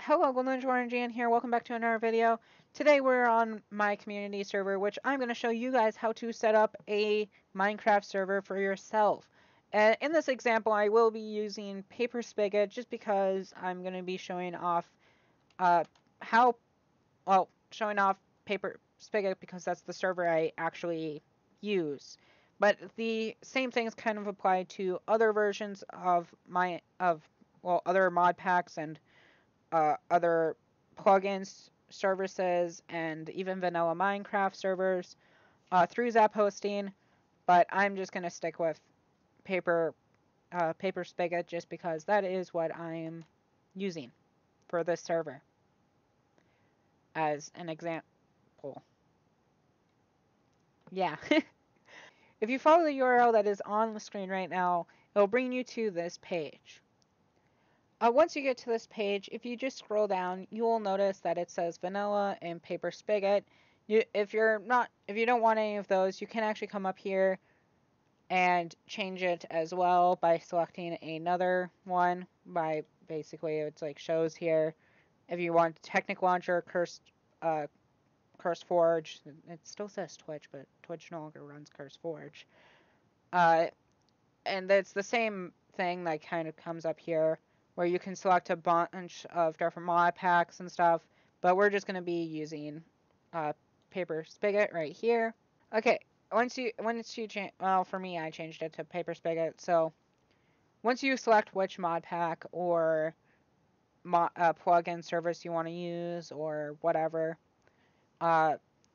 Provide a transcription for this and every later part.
Hello, Golden Orange Jan here. Welcome back to another video. Today we're on my community server, which I'm going to show you guys how to set up a Minecraft server for yourself. And in this example, I will be using Paper Spigot just because I'm going to be showing off showing off Paper Spigot because that's the server I actually use. But the same things kind of apply to other versions of other mod packs and other plugins, services, and even vanilla Minecraft servers through Zap-Hosting, but I'm just going to stick with Paper Spigot just because that is what I am using for this server as an example. Yeah. If you follow the URL that is on the screen right now, it will bring you to this page. Once you get to this page, if you just scroll down, you will notice that it says vanilla and Paper Spigot. If you don't want any of those, you can actually come up here and change it as well by selecting another one. By basically, it's like shows here. If you want Technic Launcher, CurseForge, it still says Twitch, but Twitch no longer runs CurseForge. And it's the same thing that kind of comes up here, where you can select a bunch of different mod packs and stuff, but we're just going to be using Paper Spigot right here. Okay, well, for me, I changed it to Paper Spigot, so once you select which mod pack or plugin service you want to use or whatever,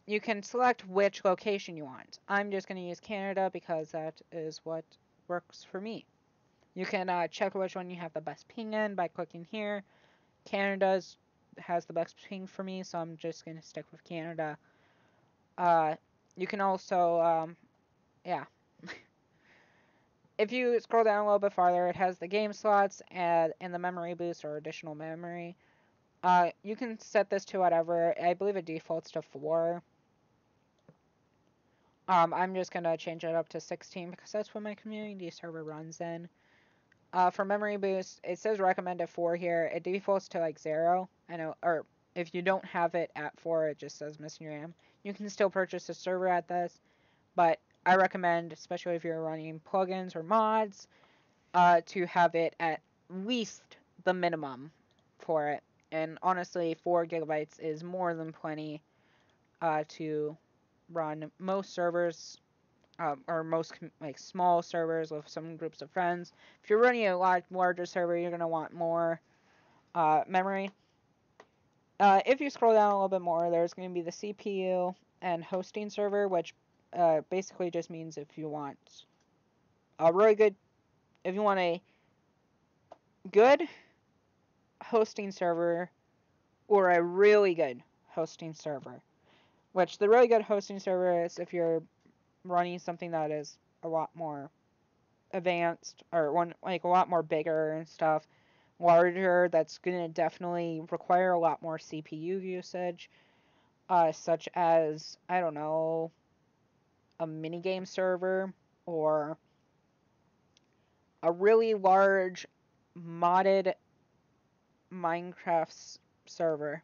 you can select which location you want. I'm just going to use Canada because that is what works for me. You can check which one you have the best ping in by clicking here. Canada has the best ping for me, so I'm just going to stick with Canada. You can also, yeah. If you scroll down a little bit farther, it has the game slots and the memory boost or additional memory. You can set this to whatever. I believe it defaults to 4. I'm just going to change it up to 16 because that's what my community server runs in. For memory boost, it says recommended 4 here. It defaults to like 0. Or if you don't have it at 4, it just says missing RAM. You can still purchase a server at this, but I recommend, especially if you're running plugins or mods, to have it at least the minimum for it. And honestly, 4 gigabytes is more than plenty to run most servers. Or most like small servers with some groups of friends. If you're running a lot larger server, you're gonna want more memory. If you scroll down a little bit more, there's gonna be the CPU and hosting server, which basically just means if you want a good hosting server or a really good hosting server. Which the really good hosting server is if you're running something that is a lot more advanced or a lot more bigger and stuff, larger, that's gonna definitely require a lot more CPU usage, such as, I don't know, a minigame server or a really large modded Minecraft server,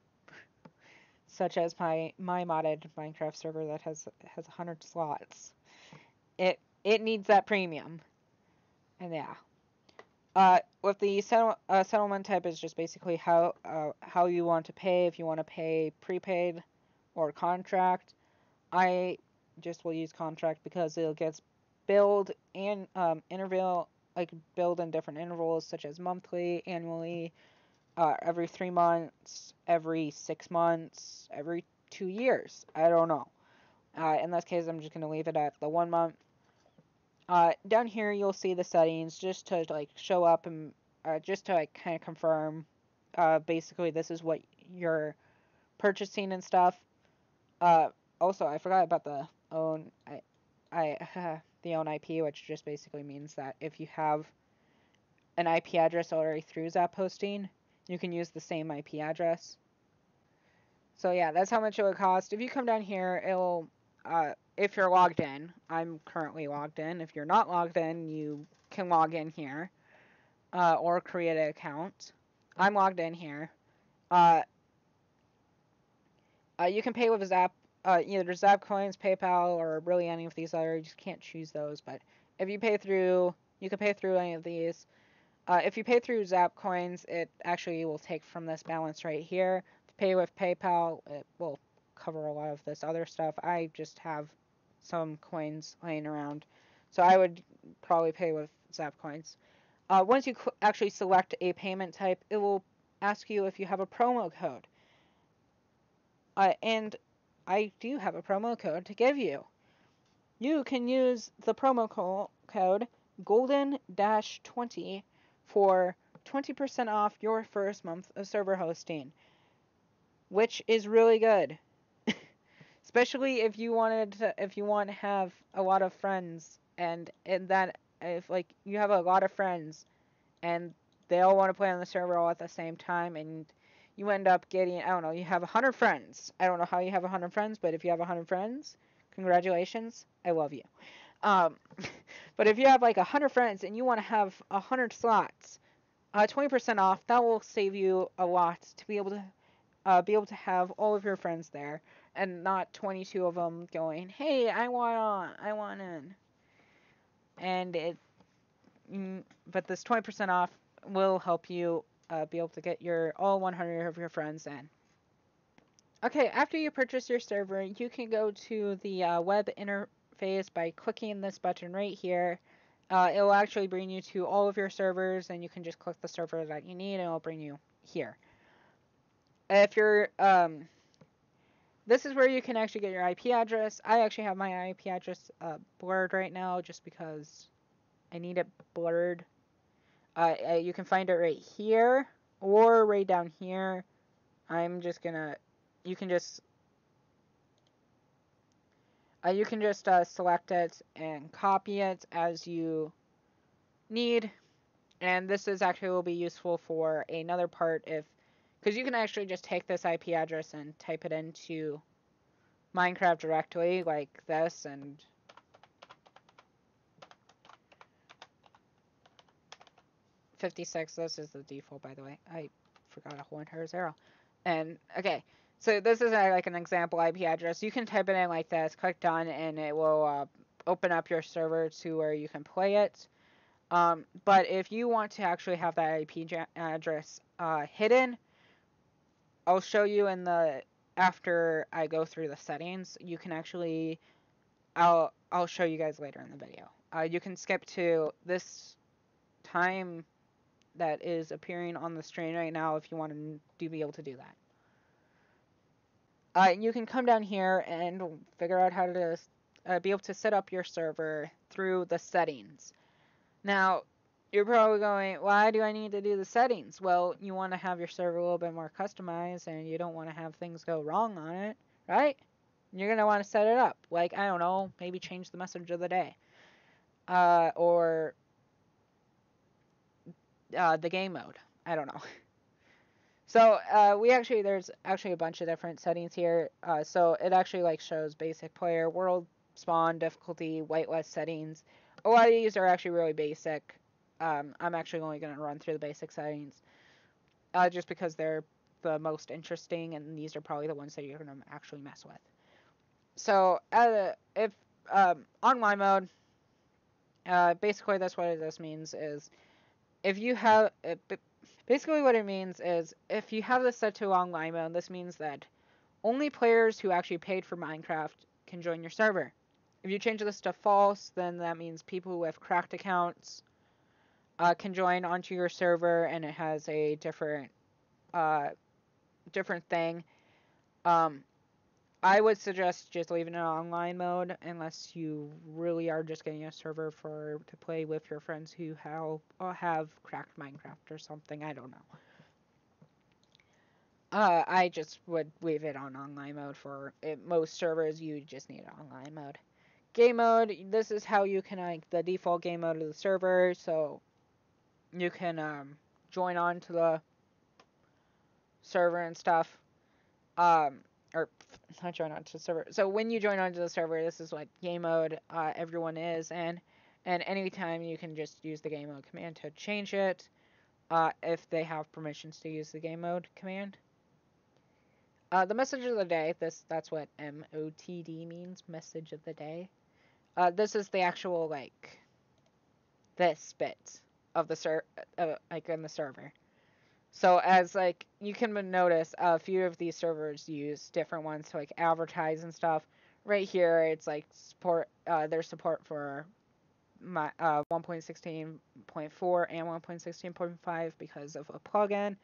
such as my modded Minecraft server that has 100 slots. It needs that premium. And yeah. With the settlement type is just basically how you want to pay. If you want to pay prepaid or contract, I just will use contract because it gets billed and billed in different intervals such as monthly, annually, every 3 months, every 6 months, every 2 years. I don't know. In this case, I'm just going to leave it at the 1 month. Down here you'll see the settings just to like show up and just to like kind of confirm basically this is what you're purchasing and stuff. Also, I forgot about the own the own IP, which just basically means that if you have an IP address already through Zap-Hosting, you can use the same IP address. So yeah, that's how much it would cost. If you come down here, it'll if you're logged in, I'm currently logged in. If you're not logged in, you can log in here or create an account. I'm logged in here. Uh, you can pay with Zap, either Zap Coins, PayPal, or really any of these other. You just can't choose those. But if you pay through, you can pay through any of these. If you pay through Zap Coins, it actually will take from this balance right here. If you pay with PayPal, it will cover a lot of this other stuff. I just have some coins laying around, so I would probably pay with Zap Coins. Once you actually select a payment type, it will ask you if you have a promo code. And I do have a promo code to give you. You can use the promo code golden-20 for 20% off your first month of server hosting, which is really good. Especially if you want to have a lot of friends and that if like you have a lot of friends and they all want to play on the server all at the same time, and you end up getting, I don't know, you have 100 friends. I don't know how you have 100 friends, but if you have 100 friends, congratulations, I love you. Um, but if you have like 100 friends and you want to have 100 slots, 20% off, that will save you a lot to be able to have all of your friends there, and not 22 of them going, hey, I want in. And but this 20% off will help you be able to get your all 100 of your friends in. Okay, after you purchase your server, you can go to the web interface by clicking this button right here. It will actually bring you to all of your servers, and you can just click the server that you need, and it'll bring you here. If you're, this is where you can actually get your IP address. I actually have my IP address blurred right now just because I need it blurred. You can find it right here or right down here. I'm just gonna, you can just select it and copy it as you need. And this is actually will be useful for another part because you can actually just take this IP address and type it into Minecraft directly like this, and .56, this is the default, by the way. I forgot a whole entire zero. And, okay, so this is like an example IP address. You can type it in like this, click done, and it will open up your server to where you can play it. But if you want to actually have that IP address hidden, I'll show you after I go through the settings. You can actually, I'll show you guys later in the video. You can skip to this time that is appearing on the screen right now if you want to be able to do that. You can come down here and figure out how to be able to set up your server through the settings. Now, you're probably going, why do I need to do the settings? Well, you want to have your server a little bit more customized, and you don't want to have things go wrong on it, right? You're going to want to set it up. Like, I don't know, maybe change the message of the day. Or the game mode. I don't know. So there's actually a bunch of different settings here. So it actually like shows basic player, world, spawn, difficulty, whitelist settings. A lot of these are actually really basic. I'm actually only going to run through the basic settings just because they're the most interesting, and these are probably the ones that you're going to actually mess with. So if online mode, basically that's what this means is if you have basically what it means is if you have this set to online mode, this means that only players who actually paid for Minecraft can join your server. If you change this to false, then that means people who have cracked accounts can join onto your server, and it has a different thing. I would suggest just leaving it in online mode unless you really are just getting a server to play with your friends who have cracked Minecraft or something. I don't know. I just would leave it on online mode for most servers. You just need online mode. Game mode. This is how you can the default game mode of the server, so you can join on to the server and stuff. Or not join onto the server. So when you join onto the server, this is what game mode everyone is in, and anytime you can just use the game mode command to change it if they have permissions to use the game mode command. The message of the day, that's what MOTD means, message of the day. This is the actual, like, this bit of the like, in the server. So as, like, you can notice a few of these servers use different ones to, like, advertise and stuff. Right here, it's, like, there's support for my 1.16.4 and 1.16.5 because of a plugin.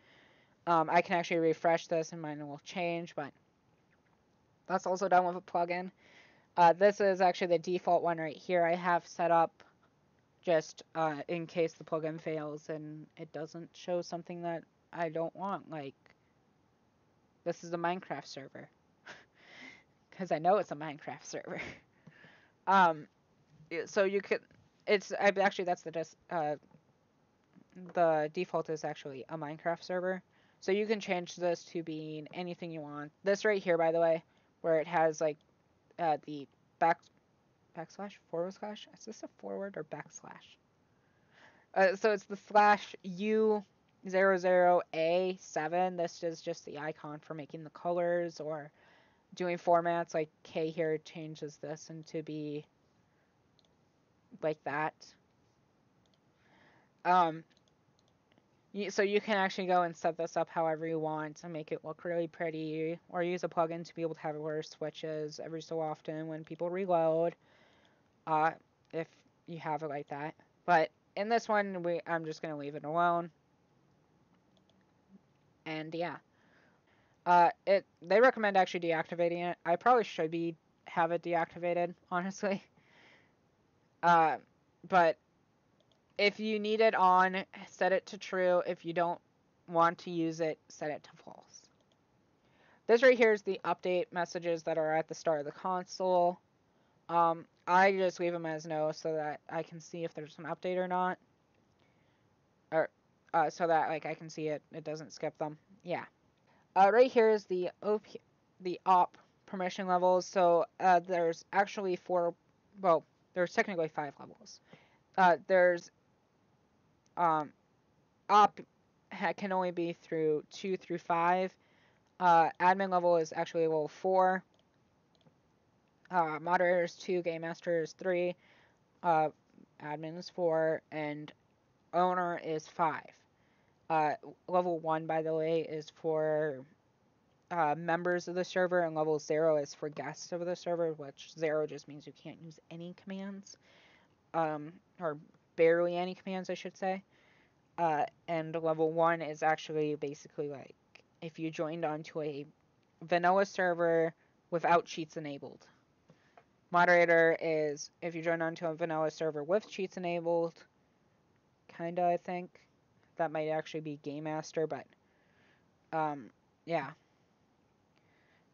I can actually refresh this and mine will change, but that's also done with a plugin. This is actually the default one right here I have set up just in case the plugin fails and it doesn't show something that I don't want. Like, this is a Minecraft server. Because I know it's a Minecraft server. So you could, actually, that's the default is actually a Minecraft server. So you can change this to being anything you want. This right here, by the way, where it has, like, the backslash, forward slash. Is this a forward or backslash? So it's the slash U00A7. This is just the icon for making the colors or doing formats. Like K here changes this into be like that. So you can actually go and set this up however you want and make it look really pretty, or use a plugin to be able to have it where it switches every so often when people reload, if you have it like that. But in this one, I'm just going to leave it alone. And yeah. They recommend actually deactivating it. I probably should have it deactivated, honestly. But if you need it on, set it to true. If you don't want to use it, set it to false. This right here is the update messages that are at the start of the console. I just leave them as no so that I can see if there's an update or not. Or so that, like, I can see it doesn't skip them. Yeah. Right here is the op permission levels. So there's actually there's technically 5 levels. There's op can only be through 2 through 5. Admin level is actually level 4. Moderator is 2, Game Master is 3, admin is 4, and owner is 5. Level 1, by the way, is for members of the server, and level 0 is for guests of the server, which 0 just means you can't use any commands, or barely any commands, I should say. And level 1 is actually basically like if you joined onto a vanilla server without cheats enabled. Moderator is if you join onto a vanilla server with cheats enabled, kinda, I think. That might actually be Game Master, but yeah.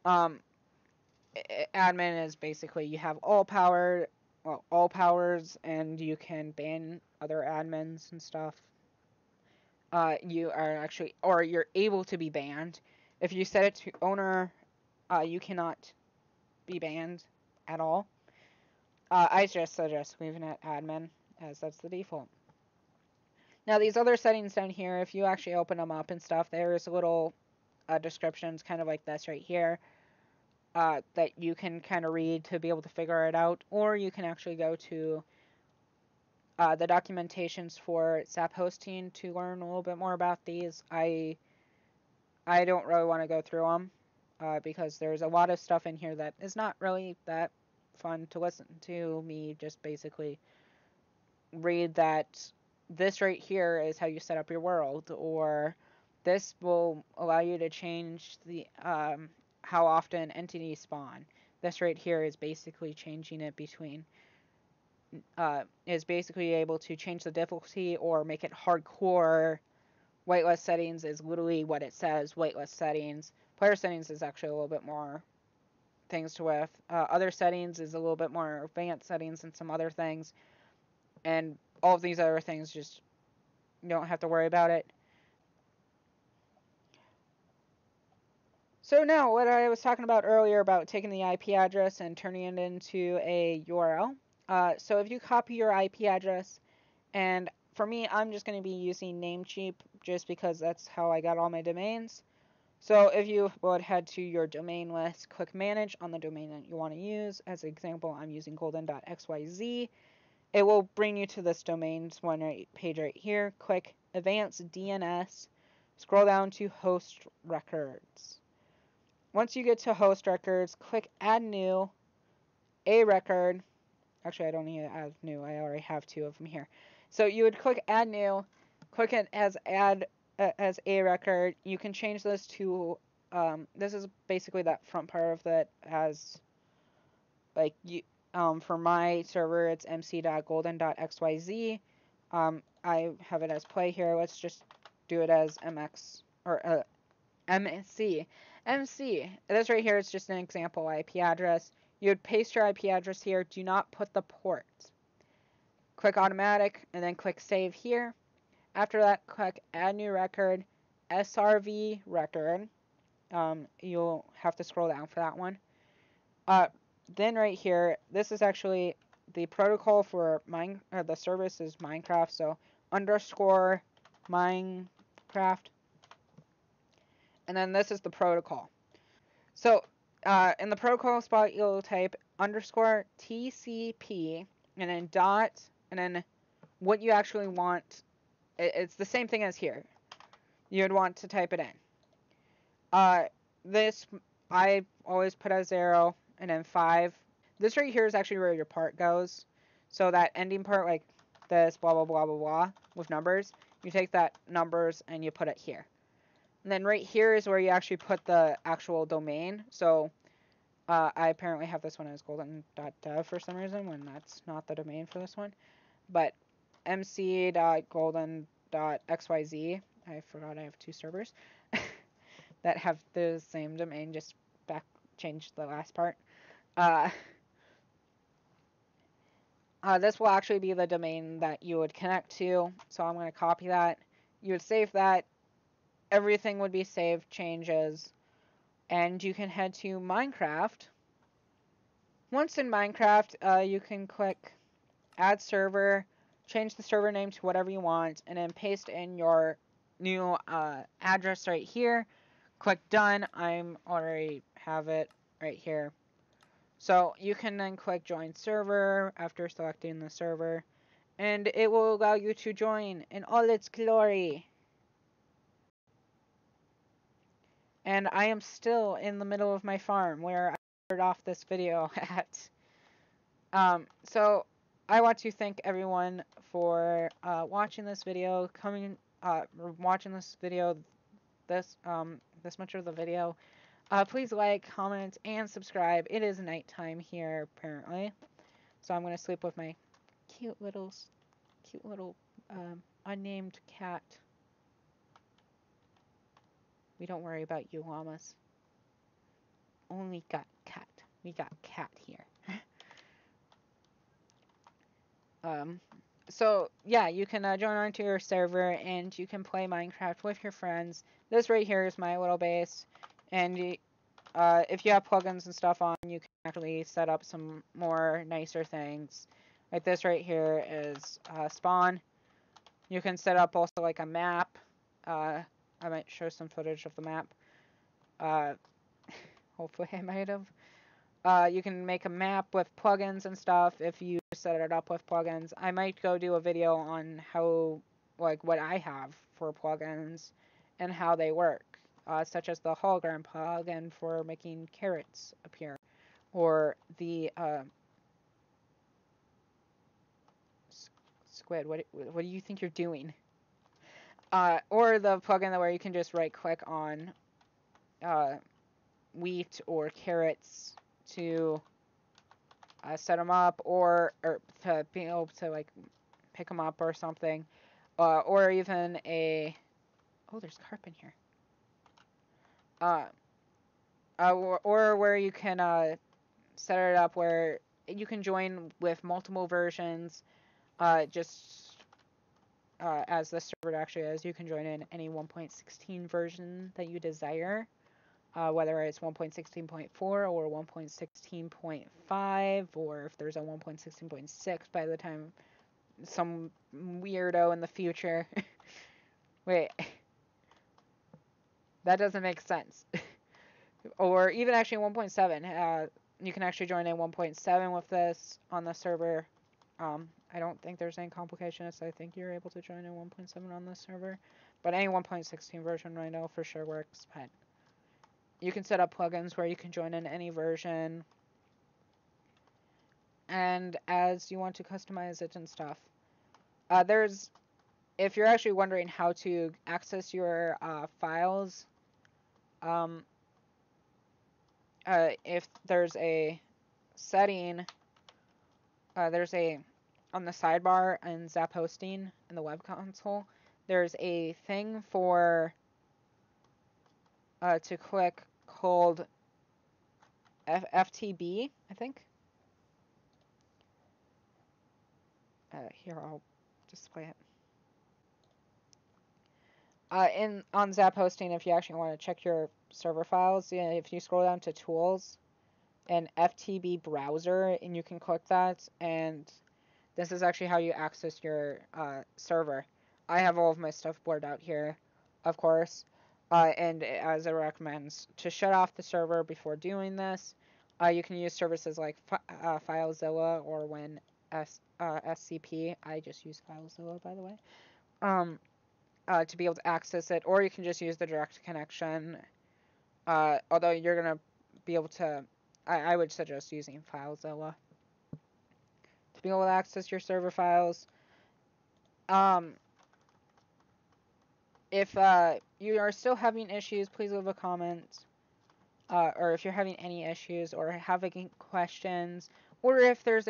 Admin is basically you have all powers, and you can ban other admins and stuff. You are actually, or you're able to be banned. If you set it to owner, you cannot be banned at all. I just suggest leaving it admin, as that's the default. Now, these other settings down here, if you actually open them up and stuff, there's little descriptions, kind of like this right here, that you can kind of read to be able to figure it out, or you can actually go to the documentations for Zap-Hosting to learn a little bit more about these. I don't really want to go through them because there's a lot of stuff in here that is not really that fun to listen to me just basically read that this right here is how you set up your world, or this will allow you to change the how often entities spawn. This right here is basically changing it between is basically able to change the difficulty or make it hardcore. Whitelist settings is literally what it says, whitelist settings. Player settings is actually a little bit more things to with. Other settings is a little bit more advanced settings and some other things. And all of these other things, just you don't have to worry about it. So now, what I was talking about earlier about taking the IP address and turning it into a URL. So if you copy your IP address, and for me, I'm just going to be using NameCheap just because that's how I got all my domains. So if you would head to your domain list, click manage on the domain that you want to use. As an example, I'm using golden.xyz. It will bring you to this domains page right here. Click advanced DNS. Scroll down to host records. Once you get to host records, click add new, a record. Actually, I don't need to add new. I already have 2 of them here. So you would click add new, click it as add as a record. You can change this to this is basically that front part of that as like you for my server it's mc.golden.xyz. I have it as play here. Let's just do it as mx or mc. This right here is just an example IP address. You would paste your IP address here. Do not put the port. Click automatic and then click save here. After that, click add new record, SRV record. You'll have to scroll down for that one. Then right here, this is actually the protocol for the service is Minecraft. So underscore Minecraft, and then this is the protocol. So in the protocol spot, you'll type underscore TCP and then dot and then what you actually want. It's the same thing as here. You'd want to type it in. This I always put as 0 and then 5. This right here is actually where your part goes. So that ending part, like this, blah, blah, blah, blah, blah, with numbers, you take that numbers and you put it here. And then right here is where you actually put the actual domain. So I apparently have this one as golden.dev for some reason when that's not the domain for this one. But mc.golden.xyz, I forgot I have 2 servers that have the same domain, just change the last part. This will actually be the domain that you would connect to. So I'm going to copy that. You would save that. Everything would be saved, changes. And you can head to Minecraft. Once in Minecraft, you can click add server, change the server name to whatever you want, and then paste in your new address right here. Click done. I'm already have it right here. So you can then click join server after selecting the server, and it will allow you to join in all its glory. And I am still in the middle of my farm where I started off this video at. So I want to thank everyone for watching this video, watching this video, this much of the video. Please like, comment, and subscribe. It is nighttime here apparently, so I'm gonna sleep with my cute little unnamed cat. We don't worry about you, llamas. Only got cat. We got cat here. So yeah, you can join onto your server and you can play Minecraft with your friends. This right here is my little base, and if you have plugins and stuff on, you can actually set up some more nicer things. Like this right here is spawn. You can set up also like a map. I might show some footage of the map. Hopefully I might have. You can make a map with plugins and stuff if you set it up with plugins. I might go do a video on how, like, what I have for plugins and how they work, such as the hologram plugin for making carrots appear, or the squid. What do you think you're doing? Or the plugin where you can just right click on wheat or carrots to set them up, or to be able to like pick them up or something, or even a there's carp in here. Or where you can set it up where you can join with multiple versions, just as the server actually is. You can join in any 1.16 version that you desire. Whether it's 1.16.4 or 1.16.5, or if there's a 1.16.6 by the time some weirdo in the future. Wait. That doesn't make sense. Or even actually 1.7. You can actually join in 1.7 with this on the server. I don't think there's any complications. I think you're able to join in 1.7 on this server. But any 1.16 version right now for sure works. But you can set up plugins where you can join in any version. And as you want to customize it and stuff. If you're actually wondering how to access your files, if there's a setting, on the sidebar in Zap-Hosting in the web console, there's a thing for to click called FTB, I think. Here, I'll display it. On Zap-Hosting, if you actually want to check your server files, if you scroll down to Tools and FTB Browser, and you can click that, and this is actually how you access your server. I have all of my stuff blurred out here, of course, and as it recommends to shut off the server before doing this, you can use services like FileZilla or SCP. I just use FileZilla, by the way, to be able to access it, or you can just use the direct connection. Although you're gonna be able to, I would suggest using FileZilla to be able to access your server files. If you are still having issues, please leave a comment. Or if you're having any issues or having questions, or if there's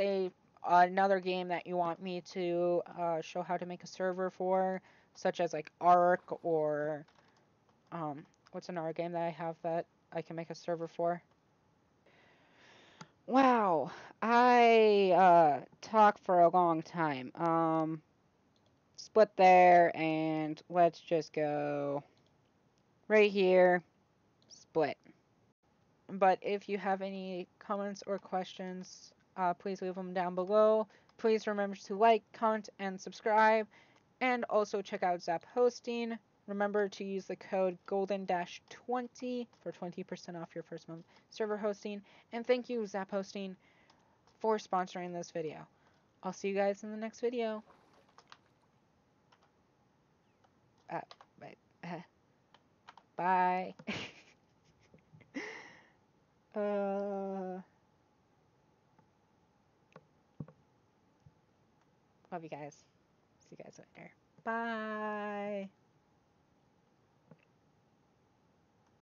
another game that you want me to show how to make a server for, such as like Ark or what's another game that I have that I can make a server for? Wow, I talk for a long time. Split there, and let's just go right here, split. But if you have any comments or questions, please leave them down below. Please remember to like, comment, and subscribe, and also check out Zap-Hosting. Remember to use the code GOLDEN-20 for 20% off your first month server hosting. And thank you, Zap-Hosting, for sponsoring this video. I'll see you guys in the next video. Bye. Bye. Love you guys. See you guys later. Bye.